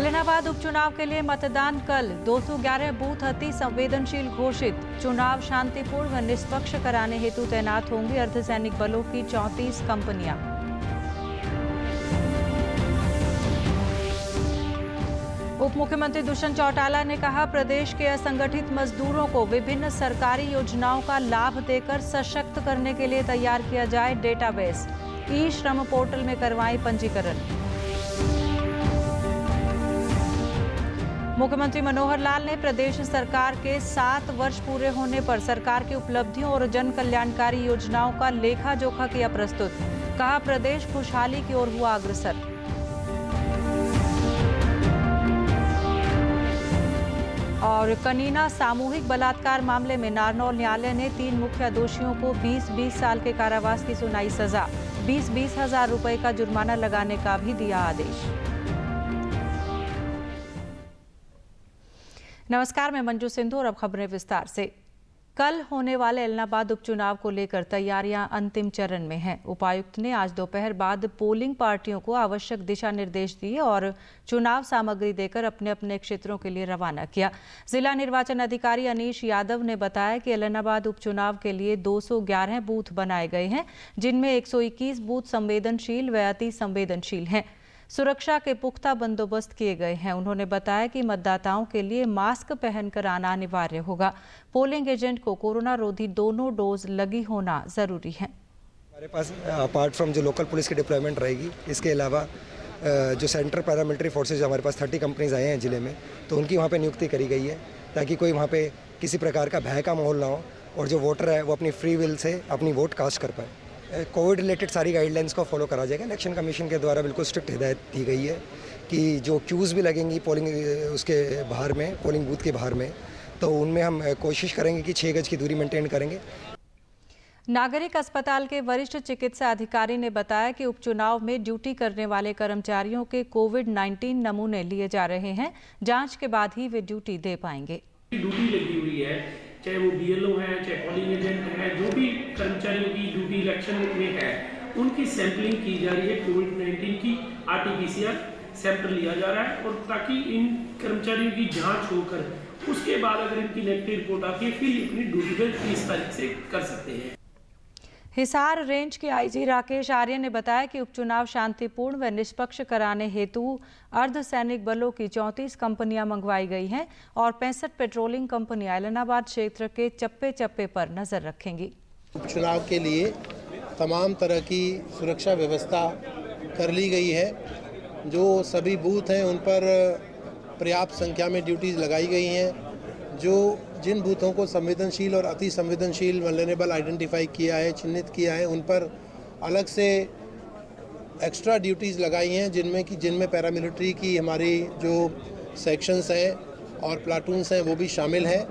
एलनाबाद उपचुनाव के लिए मतदान कल। 211 बूथ अति संवेदनशील घोषित। चुनाव शांतिपूर्ण व निष्पक्ष कराने हेतु तैनात होंगी अर्धसैनिक बलों की 34 कंपनियां। उप मुख्यमंत्री दुष्यंत चौटाला ने कहा, प्रदेश के असंगठित मजदूरों को विभिन्न सरकारी योजनाओं का लाभ देकर सशक्त करने के लिए तैयार किया जाए डेटाबेस। ई श्रम पोर्टल में करवाएं पंजीकरण। मुख्यमंत्री मनोहर लाल ने प्रदेश सरकार के 7 वर्ष पूरे होने पर सरकार की उपलब्धियों और जन कल्याणकारी योजनाओं का लेखा जोखा किया प्रस्तुत। कहा, प्रदेश खुशहाली की ओर हुआ अग्रसर। और कनीना सामूहिक बलात्कार मामले में नारनौल न्यायालय ने 3 मुख्य दोषियों को 20-20 साल के कारावास की सुनाई सजा। 20-20 हजार रुपए का जुर्माना लगाने का भी दिया आदेश। नमस्कार, मैं मंजू सिंधु और अब खबरें विस्तार से। कल होने वाले एलनाबाद उपचुनाव को लेकर तैयारियां अंतिम चरण में हैं। उपायुक्त ने आज दोपहर बाद पोलिंग पार्टियों को आवश्यक दिशा निर्देश दिए और चुनाव सामग्री देकर अपने अपने क्षेत्रों के लिए रवाना किया। जिला निर्वाचन अधिकारी अनीश यादव ने बताया कि एलनाबाद उपचुनाव के लिए 211 बूथ बनाए गए हैं, जिनमें 121 बूथ संवेदनशील व अति संवेदनशील हैं। सुरक्षा के पुख्ता बंदोबस्त किए गए हैं। उन्होंने बताया कि मतदाताओं के लिए मास्क पहनकर आना अनिवार्य होगा। पोलिंग एजेंट को कोरोना रोधी दोनों डोज लगी होना जरूरी है। हमारे पास अपार्ट फ्रॉम जो लोकल पुलिस की डिप्लॉयमेंट रहेगी, इसके अलावा जो सेंट्रल पैरामिलिट्री फोर्सेज हमारे पास 30 कंपनीज आए हैं ज़िले में, तो उनकी वहाँ पे नियुक्ति करी गई है ताकि कोई वहाँ पे किसी प्रकार का भय का माहौल ना हो और जो वोटर है वो अपनी फ्री विल से अपनी वोट कास्ट कर पाए। कोविड रिलेटेड सारी गाइडलाइंस को फॉलो करा जाएगा। इलेक्शन कमीशन के द्वारा बिल्कुल स्ट्रिक्ट हिदायत दी गई है कि जो क्यूज़ भी लगेंगी पोलिंग उसके बाहर में, पोलिंग बूथ के बाहर में, तो उनमें हम कोशिश करेंगे कि 6 गज की दूरी मेंटेन करेंगे। नागरिक अस्पताल के वरिष्ठ चिकित्सा अधिकारी ने बताया कि उपचुनाव में ड्यूटी करने वाले कर्मचारियों के कोविड-19 नमूने लिए जा रहे हैं। जांच के बाद ही वे ड्यूटी दे पाएंगे। ड्यूटी लगी हुई है, चाहे वो बीएलओ है, चाहे पोलिंग एजेंट है, जो भी कर्मचारियों की ड्यूटी इलेक्शन में है, उनकी सैंपलिंग की जा रही है। कोविड-19 की आरटीपीसीआर सैंपल लिया जा रहा है और ताकि इन कर्मचारियों की जांच होकर उसके बाद अगर इनकी नेगेटिव रिपोर्ट आती है फिर अपनी ड्यूटी पर 30 तारीख से कर सकते हैं। हिसार रेंज के आईजी राकेश आर्य ने बताया कि उपचुनाव शांतिपूर्ण व निष्पक्ष कराने हेतु अर्धसैनिक बलों की 34 कंपनियां मंगवाई गई हैं और 65 पेट्रोलिंग कंपनियां एलनाबाद क्षेत्र के चप्पे चप्पे पर नजर रखेंगी। उपचुनाव के लिए तमाम तरह की सुरक्षा व्यवस्था कर ली गई है। जो सभी बूथ हैं उन पर पर्याप्त संख्या में ड्यूटीज लगाई गई हैं। जो जिन बूथों को संवेदनशील और अति संवेदनशील वल्नरेबल आइडेंटिफाई किया है, चिन्हित किया है, उन पर अलग से एक्स्ट्रा ड्यूटीज़ लगाई हैं, जिनमें पैरामिलिट्री की हमारी जो सेक्शंस हैं और प्लाटून्स हैं वो भी शामिल हैं।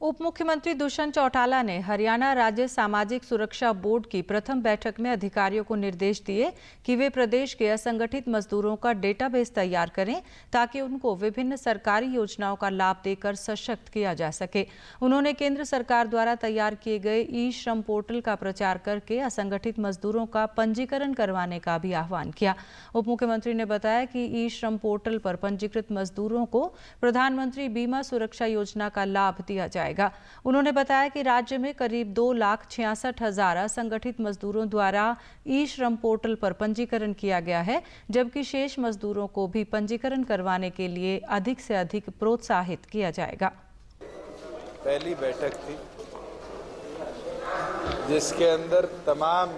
उप मुख्यमंत्री दुष्यंत चौटाला ने हरियाणा राज्य सामाजिक सुरक्षा बोर्ड की प्रथम बैठक में अधिकारियों को निर्देश दिए कि वे प्रदेश के असंगठित मजदूरों का डेटाबेस तैयार करें ताकि उनको विभिन्न सरकारी योजनाओं का लाभ देकर सशक्त किया जा सके। उन्होंने केंद्र सरकार द्वारा तैयार किए गए ई श्रम पोर्टल का प्रचार करके असंगठित मजदूरों का पंजीकरण करवाने का भी आह्वान किया। उप मुख्यमंत्री ने बताया कि ई श्रम पोर्टल पर पंजीकृत मजदूरों को प्रधानमंत्री बीमा सुरक्षा योजना का लाभ दिया जाएगा। उन्होंने बताया कि राज्य में करीब 2,66,000 असंगठित मजदूरों द्वारा ई श्रम पोर्टल पर पंजीकरण किया गया है, जबकि शेष मजदूरों को भी पंजीकरण करवाने के लिए अधिक से अधिक प्रोत्साहित किया जाएगा। पहली बैठक थी जिसके अंदर तमाम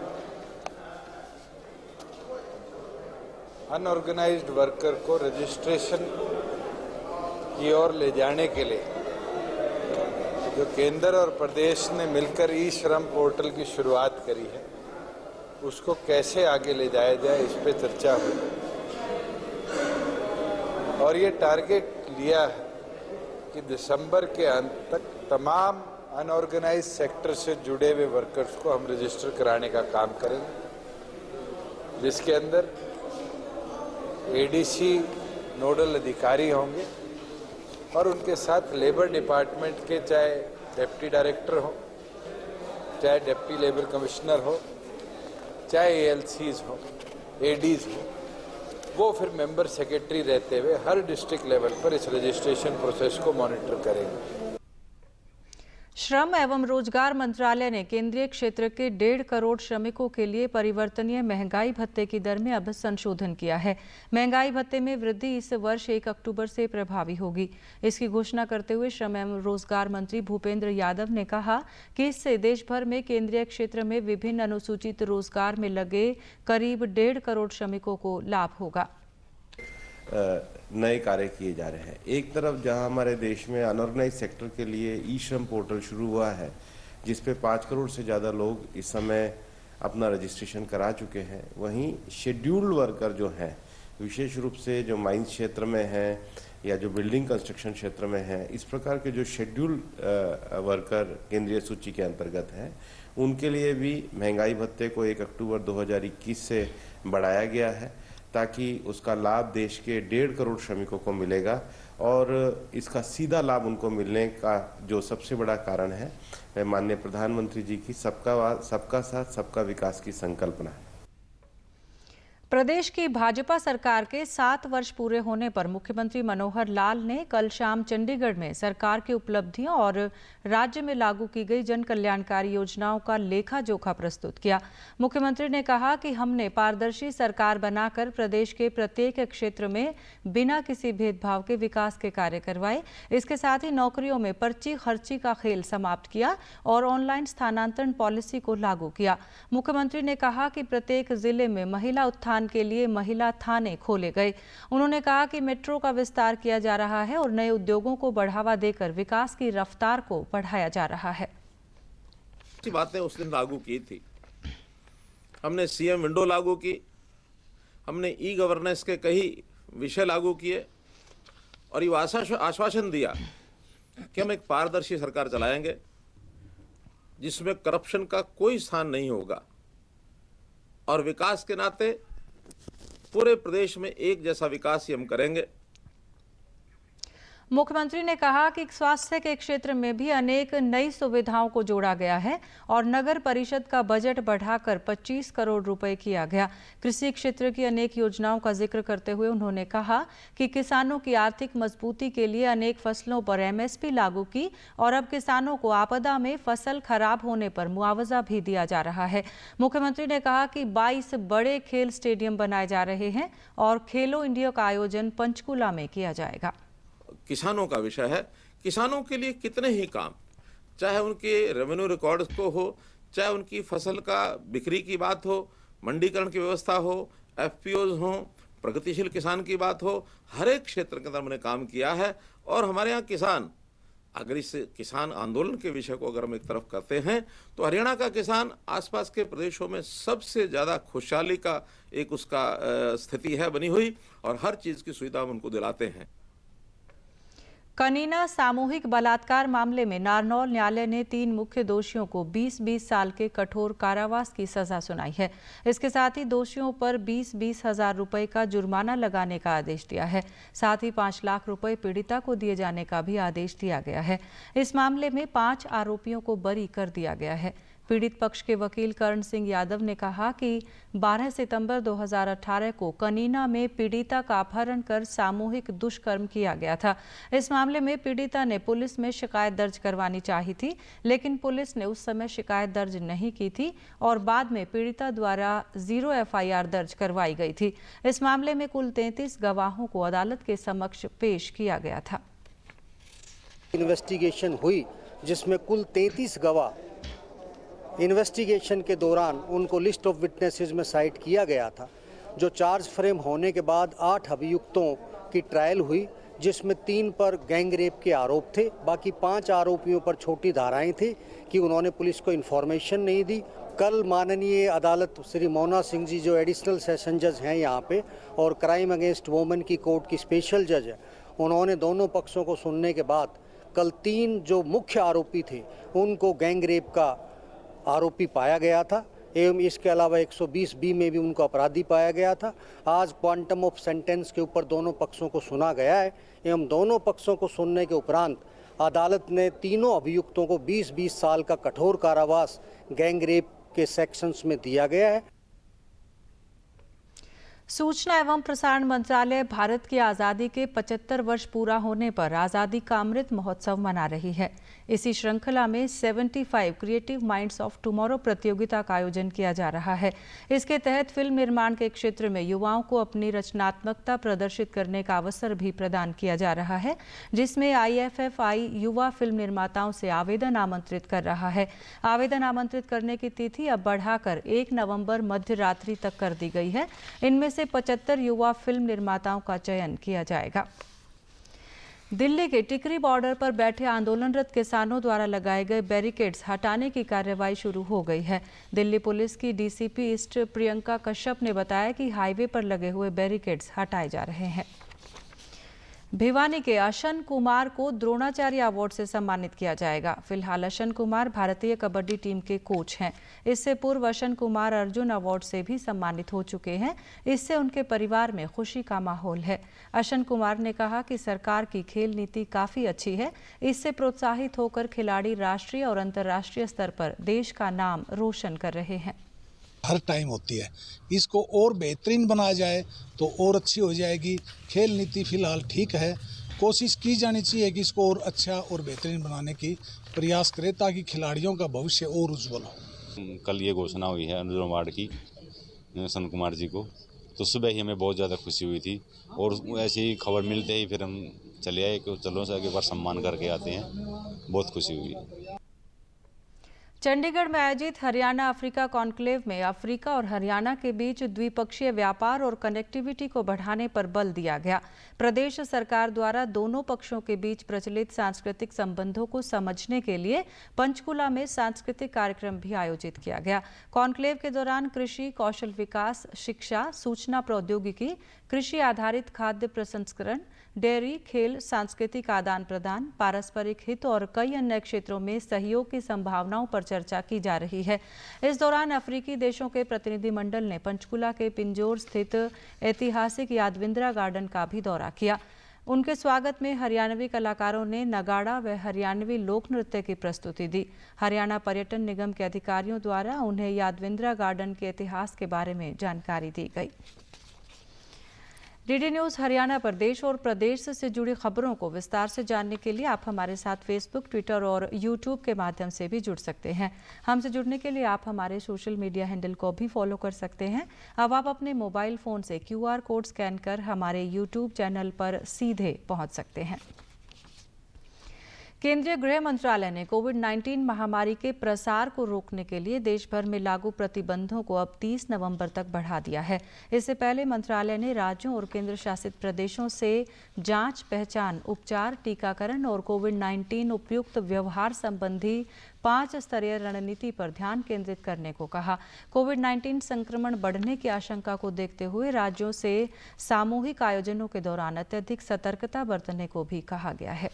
अनऑर्गेनाइज्ड वर्कर को रजिस्ट्रेशन की ओर ले जाने के लिए जो केंद्र और प्रदेश ने मिलकर ई श्रम पोर्टल की शुरुआत करी है, उसको कैसे आगे ले जाया जाए इस पे चर्चा हुई और ये टारगेट लिया है कि दिसंबर के अंत तक तमाम अनऑर्गेनाइज्ड सेक्टर से जुड़े हुए वर्कर्स को हम रजिस्टर कराने का काम करेंगे, जिसके अंदर एडीसी नोडल अधिकारी होंगे और उनके साथ लेबर डिपार्टमेंट के चाहे डिप्टी डायरेक्टर हो, चाहे डिप्टी लेबर कमिश्नर हो, चाहे एएलसीज हो, एडीज हो, वो फिर मेंबर सेक्रेटरी रहते हुए हर डिस्ट्रिक्ट लेवल पर इस रजिस्ट्रेशन प्रोसेस को मॉनिटर करेंगे। श्रम एवं रोजगार मंत्रालय ने केंद्रीय क्षेत्र के 1.5 करोड़ श्रमिकों के लिए परिवर्तनीय महंगाई भत्ते की दर में अब संशोधन किया है। महंगाई भत्ते में वृद्धि इस वर्ष 1 अक्टूबर से प्रभावी होगी। इसकी घोषणा करते हुए श्रम एवं रोजगार मंत्री भूपेंद्र यादव ने कहा कि इससे देश भर में केंद्रीय क्षेत्र में विभिन्न अनुसूचित रोजगार में लगे करीब 1.5 करोड़ श्रमिकों को लाभ होगा। नए कार्य किए जा रहे हैं। एक तरफ जहां हमारे देश में अनऑर्गेनाइज सेक्टर के लिए ई श्रम पोर्टल शुरू हुआ है, जिस पे 5 करोड़ से ज़्यादा लोग इस समय अपना रजिस्ट्रेशन करा चुके हैं, वहीं शेड्यूल्ड वर्कर जो हैं, विशेष रूप से जो माइंस क्षेत्र में हैं या जो बिल्डिंग कंस्ट्रक्शन क्षेत्र में हैं, इस प्रकार के जो शेड्यूल्ड वर्कर केंद्रीय सूची के अंतर्गत हैं, उनके लिए भी महंगाई भत्ते को 1 अक्टूबर 2021 से बढ़ाया गया है, ताकि उसका लाभ देश के 1.5 करोड़ श्रमिकों को मिलेगा। और इसका सीधा लाभ उनको मिलने का जो सबसे बड़ा कारण है माननीय प्रधानमंत्री जी की सबका साथ सबका विकास की संकल्पना है। प्रदेश की भाजपा सरकार के 7 वर्ष पूरे होने पर मुख्यमंत्री मनोहर लाल ने कल शाम चंडीगढ़ में सरकार की उपलब्धियों और राज्य में लागू की गई जन कल्याणकारी योजनाओं का लेखा जोखा प्रस्तुत किया। मुख्यमंत्री ने कहा कि हमने पारदर्शी सरकार बनाकर प्रदेश के प्रत्येक क्षेत्र में बिना किसी भेदभाव के विकास के कार्य करवाए। इसके साथ ही नौकरियों में पर्ची खर्ची का खेल समाप्त किया और ऑनलाइन स्थानांतरण पॉलिसी को लागू किया। मुख्यमंत्री ने कहा कि प्रत्येक जिले में महिला उत्थान के लिए महिला थाने खोले गए। उन्होंने कहा कि मेट्रो का विस्तार किया जा रहा है और नए उद्योगों को बढ़ावा देकर विकास की रफ्तार को बढ़ाया जा रहा है। बातें उस दिन लागू की थी। हमने सीएम विंडो लागू की, हमने ई गवर्नेंस के कई विषय लागू किए और ये आश्वासन दिया कि हम एक पारदर्शी सरकार चलाएंगे जिसमें करप्शन का कोई स्थान नहीं होगा और विकास के नाते पूरे प्रदेश में एक जैसा विकास ही हम करेंगे। मुख्यमंत्री ने कहा कि स्वास्थ्य के क्षेत्र में भी अनेक नई सुविधाओं को जोड़ा गया है और नगर परिषद का बजट बढ़ाकर 25 करोड़ रुपए किया गया। कृषि क्षेत्र की अनेक योजनाओं का जिक्र करते हुए उन्होंने कहा कि किसानों की आर्थिक मजबूती के लिए अनेक फसलों पर एमएसपी लागू की और अब किसानों को आपदा में फसल खराब होने पर मुआवजा भी दिया जा रहा है। मुख्यमंत्री ने कहा कि 22 बड़े खेल स्टेडियम बनाए जा रहे हैं और खेलो इंडिया का आयोजन पंचकुला में किया जाएगा। किसानों का विषय है। किसानों के लिए कितने ही काम, चाहे उनके रेवेन्यू रिकॉर्ड्स को हो, चाहे उनकी फसल का बिक्री की बात हो, मंडीकरण की व्यवस्था हो, एफपीओज हो, प्रगतिशील किसान की बात हो, हर एक क्षेत्र के अंदर हमने काम किया है। और हमारे यहाँ किसान, अगर इस किसान आंदोलन के विषय को अगर हम एक तरफ करते हैं तो हरियाणा का किसान आसपास के प्रदेशों में सबसे ज़्यादा खुशहाली का एक उसका स्थिति है बनी हुई और हर चीज़ की सुविधा हम उनको दिलाते हैं। कनीना सामूहिक बलात्कार मामले में नारनौल न्यायालय ने 3 मुख्य दोषियों को 20-20 साल के कठोर कारावास की सजा सुनाई है। इसके साथ ही दोषियों पर 20-20 हजार रुपए का जुर्माना लगाने का आदेश दिया है। साथ ही 5 लाख रुपए पीड़िता को दिए जाने का भी आदेश दिया गया है। इस मामले में 5 आरोपियों को बरी कर दिया गया है। पीड़ित पक्ष के वकील कर्ण सिंह यादव ने कहा कि 12 सितंबर 2018 को कनीना में पीड़िता का अपहरण कर सामूहिक दुष्कर्म किया गया था। इस मामले में पीड़िता ने पुलिस में शिकायत दर्ज करवानी चाही थी, लेकिन पुलिस ने उस समय शिकायत दर्ज नहीं की थी और बाद में पीड़िता द्वारा 0 एफआईआर दर्ज करवाई गई थी। इस मामले में कुल 33 गवाहों को अदालत के समक्ष पेश किया गया था। इन्वेस्टिगेशन हुई जिसमें कुल 33 गवाह इन्वेस्टिगेशन के दौरान उनको लिस्ट ऑफ विटनेसेस में साइट किया गया था। जो चार्ज फ्रेम होने के बाद 8 अभियुक्तों की ट्रायल हुई, जिसमें 3 पर गैंग रेप के आरोप थे, बाकी 5 आरोपियों पर छोटी धाराएं थी कि उन्होंने पुलिस को इन्फॉर्मेशन नहीं दी। कल माननीय अदालत श्री मोना सिंह जी जो एडिशनल सेशन जज हैं यहाँ पे और क्राइम अगेंस्ट वुमेन की कोर्ट की स्पेशल जज है, उन्होंने दोनों पक्षों को सुनने के बाद कल 3 जो मुख्य आरोपी थे उनको गैंग रेप का आरोपी पाया गया था एवं इसके अलावा 120B में भी उनको अपराधी पाया गया था। आज क्वांटम ऑफ सेंटेंस के ऊपर दोनों पक्षों को सुना गया है एवं दोनों पक्षों को सुनने के उपरांत अदालत ने तीनों अभियुक्तों को 20-20 साल का कठोर कारावास गैंग रेप के सेक्शंस में दिया गया है। सूचना एवं प्रसारण मंत्रालय भारत की आज़ादी के 75 वर्ष पूरा होने पर आज़ादी का अमृत महोत्सव मना रही है। इसी श्रृंखला में 75 क्रिएटिव माइंड्स ऑफ टुमारो प्रतियोगिता का आयोजन किया जा रहा है। इसके तहत फिल्म निर्माण के क्षेत्र में युवाओं को अपनी रचनात्मकता प्रदर्शित करने का अवसर भी प्रदान किया जा रहा है, जिसमें IFFI युवा फिल्म निर्माताओं से आवेदन आमंत्रित कर रहा है। आवेदन आमंत्रित करने की तिथि अब बढ़ाकर 1 नवंबर मध्य रात्रि तक कर दी गई है। इनमें से 75 युवा फिल्म निर्माताओं का चयन किया जाएगा। दिल्ली के टिकरी बॉर्डर पर बैठे आंदोलनरत किसानों द्वारा लगाए गए बैरिकेड्स हटाने की कार्रवाई शुरू हो गई है। दिल्ली पुलिस की DCP ईस्ट प्रियंका कश्यप ने बताया कि हाईवे पर लगे हुए बैरिकेड्स हटाए जा रहे हैं। भिवानी के अशन कुमार को द्रोणाचार्य अवार्ड से सम्मानित किया जाएगा। फिलहाल अशन कुमार भारतीय कबड्डी टीम के कोच हैं। इससे पूर्व अशन कुमार अर्जुन अवार्ड से भी सम्मानित हो चुके हैं। इससे उनके परिवार में खुशी का माहौल है। अशन कुमार ने कहा कि सरकार की खेल नीति काफ़ी अच्छी है। इससे प्रोत्साहित होकर खिलाड़ी राष्ट्रीय और अंतर्राष्ट्रीय स्तर पर देश का नाम रोशन कर रहे हैं। हर टाइम होती है, इसको और बेहतरीन बनाया जाए तो और अच्छी हो जाएगी। खेल नीति फिलहाल ठीक है, कोशिश की जानी चाहिए कि इसको और अच्छा और बेहतरीन बनाने की प्रयास करें ताकि खिलाड़ियों का भविष्य और उज्जवल हो। कल ये घोषणा हुई है अर्जुन अवार्ड की सन कुमार जी को, तो सुबह ही हमें बहुत ज़्यादा खुशी हुई थी और ऐसी ही खबर मिलते ही फिर हम चले आए कि चलो से एक बार सम्मान करके आते हैं। बहुत खुशी हुई। चंडीगढ़ में आयोजित हरियाणा अफ्रीका कॉन्क्लेव में अफ्रीका और हरियाणा के बीच द्विपक्षीय व्यापार और कनेक्टिविटी को बढ़ाने पर बल दिया गया। प्रदेश सरकार द्वारा दोनों पक्षों के बीच प्रचलित सांस्कृतिक संबंधों को समझने के लिए पंचकुला में सांस्कृतिक कार्यक्रम भी आयोजित किया गया। कॉन्क्लेव के दौरान कृषि, कौशल विकास, शिक्षा, सूचना प्रौद्योगिकी, कृषि आधारित खाद्य प्रसंस्करण, डेयरी, खेल, सांस्कृतिक आदान प्रदान, पारस्परिक हित और कई अन्य क्षेत्रों में सहयोग की संभावनाओं पर चर्चा की जा रही है। इस दौरान अफ्रीकी देशों के प्रतिनिधिमंडल ने पंचकुला के पिंजौर स्थित ऐतिहासिक यादविंद्रा गार्डन का भी दौरा किया। उनके स्वागत में हरियाणवी कलाकारों ने नगाड़ा व हरियाणवी लोक नृत्य की प्रस्तुति दी। हरियाणा पर्यटन निगम के अधिकारियों द्वारा उन्हें यादविंद्रा गार्डन के इतिहास के बारे में जानकारी दी गई। DD न्यूज़ हरियाणा पर देश और प्रदेश से जुड़ी खबरों को विस्तार से जानने के लिए आप हमारे साथ फेसबुक, ट्विटर और यूट्यूब के माध्यम से भी जुड़ सकते हैं। हमसे जुड़ने के लिए आप हमारे सोशल मीडिया हैंडल को भी फॉलो कर सकते हैं। अब आप अपने मोबाइल फ़ोन से QR कोड स्कैन कर हमारे यूट्यूब चैनल पर सीधे पहुंच सकते हैं। केंद्रीय गृह मंत्रालय ने कोविड-19 महामारी के प्रसार को रोकने के लिए देश भर में लागू प्रतिबंधों को अब 30 नवंबर तक बढ़ा दिया है। इससे पहले मंत्रालय ने राज्यों और केंद्र शासित प्रदेशों से जांच, पहचान, उपचार, टीकाकरण और कोविड-19 उपयुक्त व्यवहार संबंधी 5 स्तरीय रणनीति पर ध्यान केंद्रित करने को कहा। कोविड-19 संक्रमण बढ़ने की आशंका को देखते हुए राज्यों से सामूहिक आयोजनों के दौरान अत्यधिक सतर्कता बरतने को भी कहा गया है।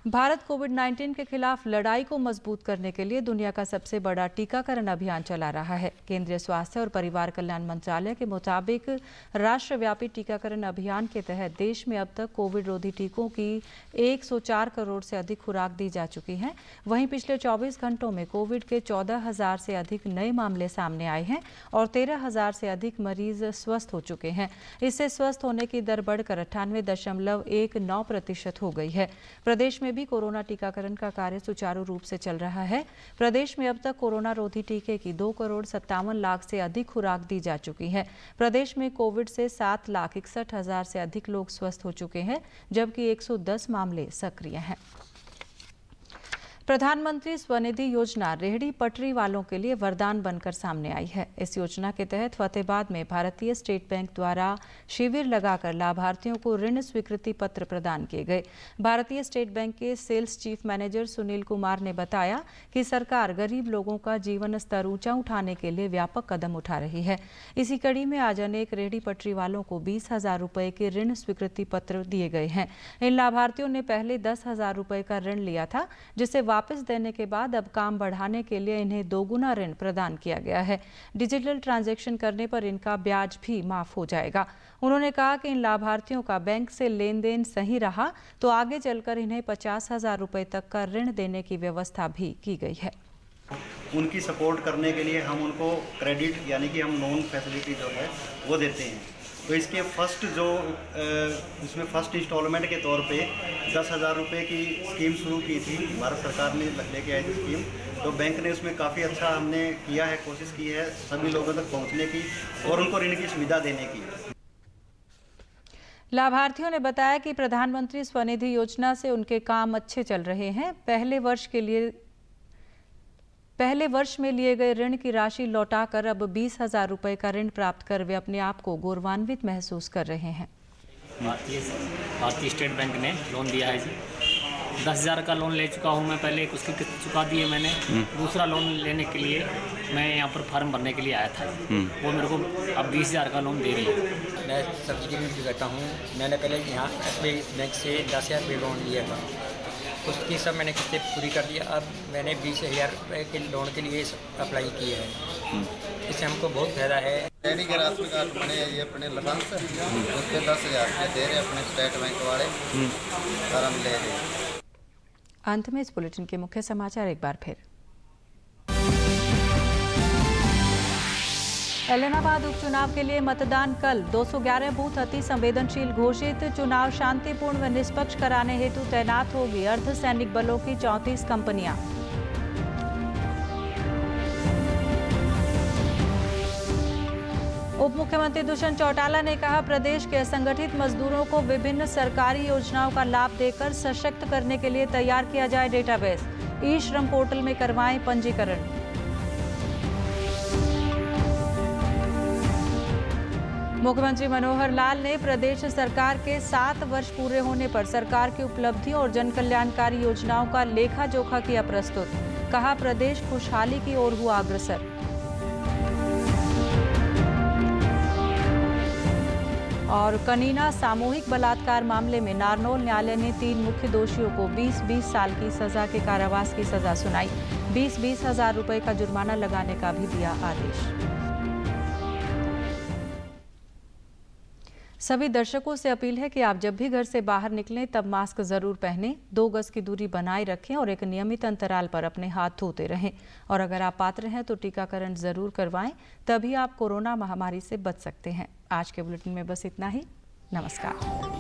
भारत कोविड-19 के खिलाफ लड़ाई को मजबूत करने के लिए दुनिया का सबसे बड़ा टीकाकरण अभियान चला रहा है। केंद्रीय स्वास्थ्य और परिवार कल्याण मंत्रालय के मुताबिक राष्ट्रव्यापी टीकाकरण अभियान के तहत देश में अब तक कोविड रोधी टीकों की 104 करोड़ से अधिक खुराक दी जा चुकी हैं। वहीं पिछले 24 घंटों में कोविड के 14,000 से अधिक नए मामले सामने आए हैं और 13,000 से अधिक मरीज स्वस्थ हो चुके हैं। इससे स्वस्थ होने की दर बढ़कर 98.19% हो गई है। प्रदेश में भी कोरोना टीकाकरण का कार्य सुचारू रूप से चल रहा है। प्रदेश में अब तक कोरोना रोधी टीके की 2,57 लाख से अधिक खुराक दी जा चुकी है। प्रदेश में कोविड से 7,61,000 से अधिक लोग स्वस्थ हो चुके हैं, जबकि 110 मामले सक्रिय हैं। प्रधानमंत्री स्वनिधि योजना रेहड़ी पटरी वालों के लिए वरदान बनकर सामने आई है। इस योजना के तहत फतेहाबाद में भारतीय स्टेट बैंक द्वारा शिविर लगाकर लाभार्थियों को ऋण स्वीकृति पत्र प्रदान किए गए। भारतीय स्टेट बैंक के sales chief manager Sunil Kumar ने बताया कि सरकार गरीब लोगों का जीवन स्तर ऊंचा उठाने के लिए व्यापक कदम उठा रही है। इसी कड़ी में आज अनेक रेहड़ी पटरी वालों को 20,000 रुपए के ऋण स्वीकृति पत्र दिए गए हैं। इन लाभार्थियों ने पहले 10,000 रुपए का ऋण लिया था, जिसे वापस देने के बाद अब काम बढ़ाने के लिए इन्हें दोगुना ऋण प्रदान किया गया है। डिजिटल ट्रांजैक्शन करने पर इनका ब्याज भी माफ हो जाएगा। उन्होंने कहा कि इन लाभार्थियों का बैंक से लेन देन सही रहा तो आगे चलकर इन्हें 50,000 रुपए तक का ऋण देने की व्यवस्था भी की गई है। उनकी सपोर्ट करने के लिए हम उनको क्रेडिट यानी कि हम लोन फैसिलिटी जो है वो देते हैं। तो इसके इसमें फर्स्ट इंस्टॉलमेंट के तौर पे 10,000 रुपये की स्कीम शुरू की थी, भारत सरकार ने लेके आई थी स्कीम। तो बैंक ने उसमें काफ़ी अच्छा हमने किया है, कोशिश की है सभी लोगों तक पहुंचने की और उनको ऋण की सुविधा देने की। लाभार्थियों ने बताया कि प्रधानमंत्री स्वनिधि योजना से उनके काम अच्छे चल रहे हैं। पहले वर्ष में लिए गए ऋण की राशि लौटाकर अब 20,000 रुपये का ऋण प्राप्त कर वे अपने आप को गौरवान्वित महसूस कर रहे हैं। भारतीय स्टेट बैंक ने लोन दिया है जी। 10,000 का लोन ले चुका हूँ मैं, पहले एक उसकी किस्त चुका दी है मैंने। दूसरा लोन लेने के लिए मैं यहाँ पर फॉर्म भरने के लिए आया था, वो मेरे को अब 20,000 का लोन दे रही है। मैं सब्जी की ड्यूटी करता हूँ। मैंने पहले यहाँ SBI बैंक से 10,000 रुपये लोन लिया था, उसकी सब मैंने किस्तें पूरी कर दिया। अब मैंने 20,000 रुपये के लोन के लिए अप्लाई किया है, इससे हमको बहुत फायदा है। डैडी के राशन कार्ड बने ये अपने लाइसेंस उसके 10,000 रुपये दे रहे अपने स्टेट बैंक वाले, फॉर्म ले रहे। अंत में इस बुलेटिन के मुख्य समाचार एक बार फिर। इलाहाबाद उपचुनाव के लिए मतदान कल। 211 बूथ अति संवेदनशील घोषित। चुनाव शांतिपूर्ण व निष्पक्ष कराने हेतु तैनात होगी अर्धसैनिक बलों की 34 कंपनियां। उप मुख्यमंत्री दुष्यंत चौटाला ने कहा, प्रदेश के असंगठित मजदूरों को विभिन्न सरकारी योजनाओं का लाभ देकर सशक्त करने के लिए तैयार किया जाए डेटाबेस। ई श्रम पोर्टल में करवाएं पंजीकरण। मुख्यमंत्री मनोहर लाल ने प्रदेश सरकार के 7 वर्ष पूरे होने पर सरकार की उपलब्धियों और जन कल्याणकारी योजनाओं का लेखा जोखा किया प्रस्तुत। कहा, प्रदेश खुशहाली की ओर हुआ अग्रसर। और कनीना सामूहिक बलात्कार मामले में नारनौल न्यायालय ने 3 मुख्य दोषियों को 20-20 साल की सजा के कारावास की सजा सुनाई। 20-20 हजार रुपए का जुर्माना लगाने का भी दिया आदेश। सभी दर्शकों से अपील है कि आप जब भी घर से बाहर निकलें तब मास्क जरूर पहनें, 2 गज की दूरी बनाए रखें और एक नियमित अंतराल पर अपने हाथ धोते रहें। और अगर आप पात्र हैं तो टीकाकरण जरूर करवाएं, तभी आप कोरोना महामारी से बच सकते हैं। आज के बुलेटिन में बस इतना ही। नमस्कार।